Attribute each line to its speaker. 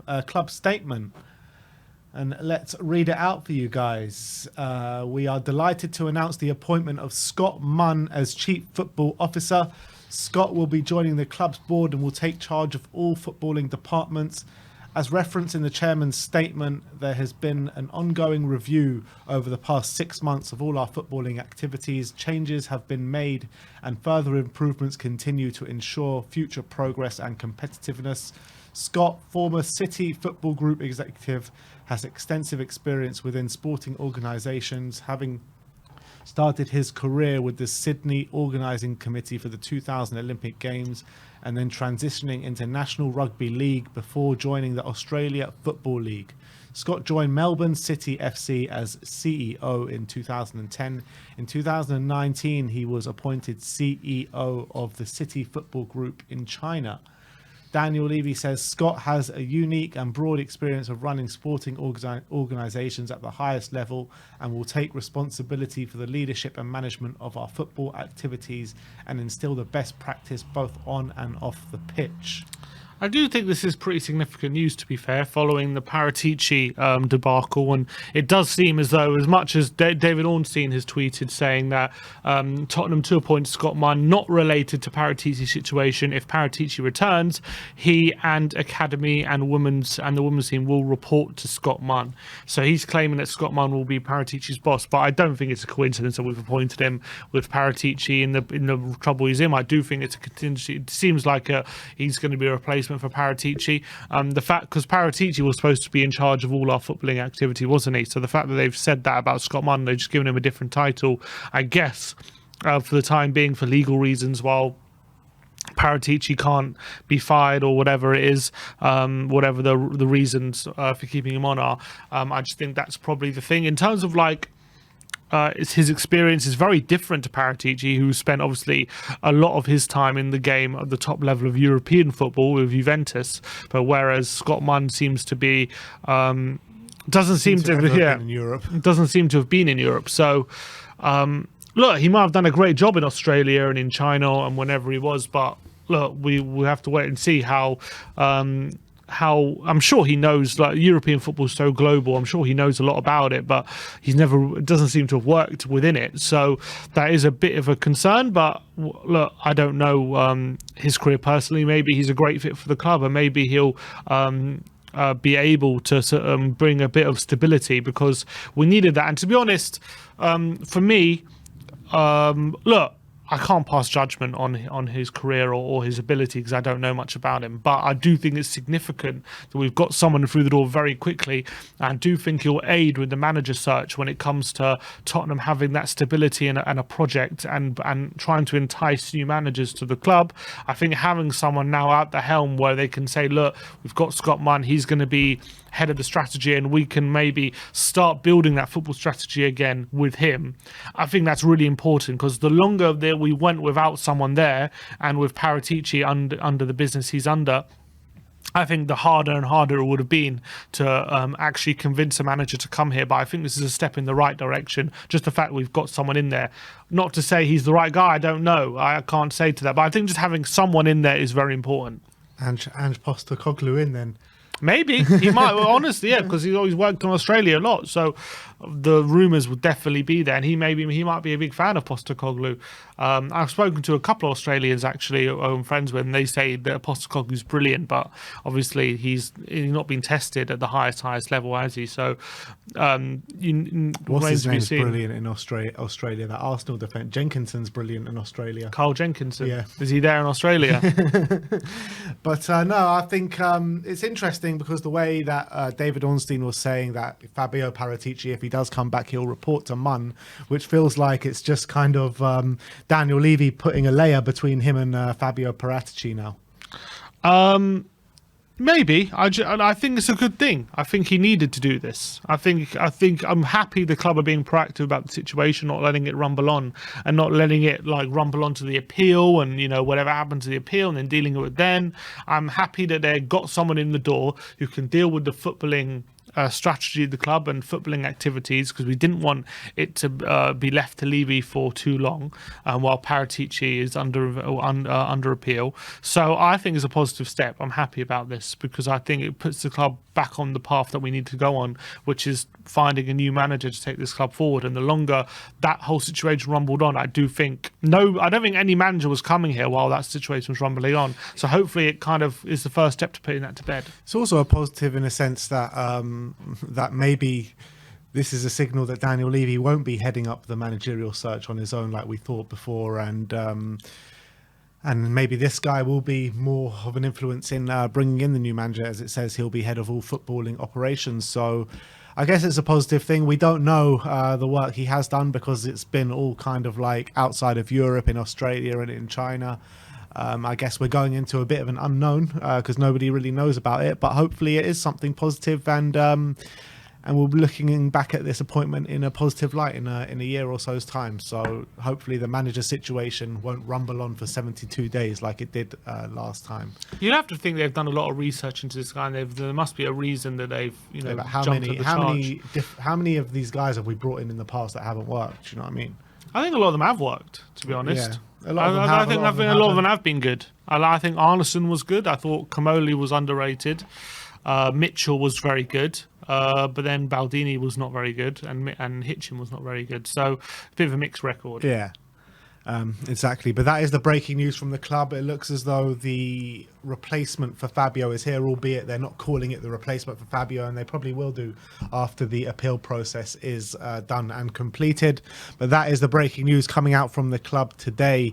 Speaker 1: a club statement. And let's read it out for you guys. We are delighted to announce the appointment of Scott Munn as Chief Football Officer. Scott will be joining the club's board and will take charge of all footballing departments. As referenced in the chairman's statement, there has been an ongoing review over the past 6 months of all our footballing activities. Changes have been made and further improvements continue to ensure future progress and competitiveness. Scott, former City Football Group executive, has extensive experience within sporting organisations, having started his career with the Sydney Organising Committee for the 2000 Olympic Games and then transitioning into National Rugby League before joining the Australia Football League. Scott joined Melbourne City FC as CEO in 2010. In 2019, he was appointed CEO of the City Football Group in China. Daniel Levy says Scott has a unique and broad experience of running sporting organisations at the highest level and will take responsibility for the leadership and management of our football activities and instill the best practice both on and off the pitch.
Speaker 2: I do think this is pretty significant news, to be fair, following the Paratici debacle. And it does seem as though, as much as David Ornstein has tweeted saying that Tottenham to appoint Scott Munn, not related to Paratici's situation, if Paratici returns, he and Academy and the women's team will report to Scott Munn. So he's claiming that Scott Munn will be Paratici's boss, but I don't think it's a coincidence that we've appointed him with Paratici in the trouble he's in. I do think it's a contingency. It seems like he's going to be a replacement for Paratici. The fact, because Paratici was supposed to be in charge of all our footballing activity, wasn't he? So the fact that they've said that about Scott Munn, they've just given him a different title, I guess, for the time being, for legal reasons, while Paratici can't be fired or whatever it is, whatever the reasons for keeping him on are. I just think that's probably the thing. In terms of his experience is very different to Paratici, who spent obviously a lot of his time in the game at the top level of European football with Juventus, but whereas Scott Munn seems to be doesn't seem to have been in Europe. So look, he might have done a great job in Australia and in China and whenever he was, but look, we have to wait and see how I'm sure he knows, like, European football is so global. I'm sure he knows a lot about it, but it doesn't seem to have worked within it. So that is a bit of a concern. But look, I don't know his career personally. Maybe he's a great fit for the club, and maybe he'll be able to bring a bit of stability, because we needed that. And to be honest, for me, look, I can't pass judgment on his career or his ability, because I don't know much about him. But I do think it's significant that we've got someone through the door very quickly. And I do think he'll aid with the manager search when it comes to Tottenham having that stability and a project and trying to entice new managers to the club. I think having someone now at the helm where they can say, look, we've got Scott Munn, he's going to be head of the strategy, and we can maybe start building that football strategy again with him. I think that's really important, because the longer that we went without someone there, and with Paratici under the business he's under, I think the harder and harder it would have been to actually convince a manager to come here. But I think this is a step in the right direction. Just the fact we've got someone in there. Not to say he's the right guy, I don't know. I can't say to that. But I think just having someone in there is very important.
Speaker 1: And Postecoglou in then.
Speaker 2: Maybe he might. Well, honestly, yeah, because he's always worked on Australia a lot, so the rumours would definitely be there. And he might be a big fan of Postecoglou. I've spoken to a couple of Australians actually, who I'm friends with, and they say that Postecoglou's brilliant, but obviously he's not been tested at the highest level, has he? So,
Speaker 1: what's his name's brilliant in Australia? That Arsenal defence, Jenkinson's brilliant in Australia.
Speaker 2: Carl Jenkinson.
Speaker 1: Yeah,
Speaker 2: is he there in Australia?
Speaker 1: But no, I think it's interesting, because the way that David Ornstein was saying that Fabio Paratici, if he does come back, he'll report to Munn, which feels like it's just kind of Daniel Levy putting a layer between him and Fabio Paratici now.
Speaker 2: Maybe. I think it's a good thing. I think he needed to do this. I think I'm happy the club are being proactive about the situation, not letting it rumble on, and not letting it rumble on to the appeal and whatever happened to the appeal and then dealing with it then. I'm happy that they got someone in the door who can deal with the footballing strategy of the club and footballing activities, because we didn't want it to be left to Levy for too long while Paratici is under appeal. So I think it's a positive step. I'm happy about this because I think it puts the club back on the path that we need to go on, which is finding a new manager to take this club forward. And the longer that whole situation rumbled on, I don't think any manager was coming here while that situation was rumbling on. So hopefully it kind of is the first step to putting that to bed.
Speaker 1: It's also a positive in a sense that that maybe this is a signal that Daniel Levy won't be heading up the managerial search on his own like we thought before, and maybe this guy will be more of an influence in bringing in the new manager. As it says, he'll be head of all footballing operations. So I guess it's a positive thing. We don't know the work he has done because it's been all kind of like outside of Europe, in Australia and in China. I guess we're going into a bit of an unknown because nobody really knows about it. But hopefully it is something positive, and we'll be looking back at this appointment in a positive light in a year or so's time. So hopefully the manager situation won't rumble on for 72 days like it did last time.
Speaker 2: You'd have to think they've done a lot of research into this guy, and there must be a reason that they've
Speaker 1: How many of these guys have we brought in the past that haven't worked? Do you know what I mean?
Speaker 2: I think a lot of them have worked, to be honest.
Speaker 1: Yeah, I
Speaker 2: think a lot of them have been good. I think Arneson was good. I thought Kamoli was underrated. Mitchell was very good. But then Baldini was not very good, and Hitchin was not very good. So a bit of a mixed record.
Speaker 1: Yeah, exactly. But that is the breaking news from the club. It looks as though the replacement for Fabio is here, albeit they're not calling it the replacement for Fabio, and they probably will do after the appeal process is done and completed. But that is the breaking news coming out from the club today.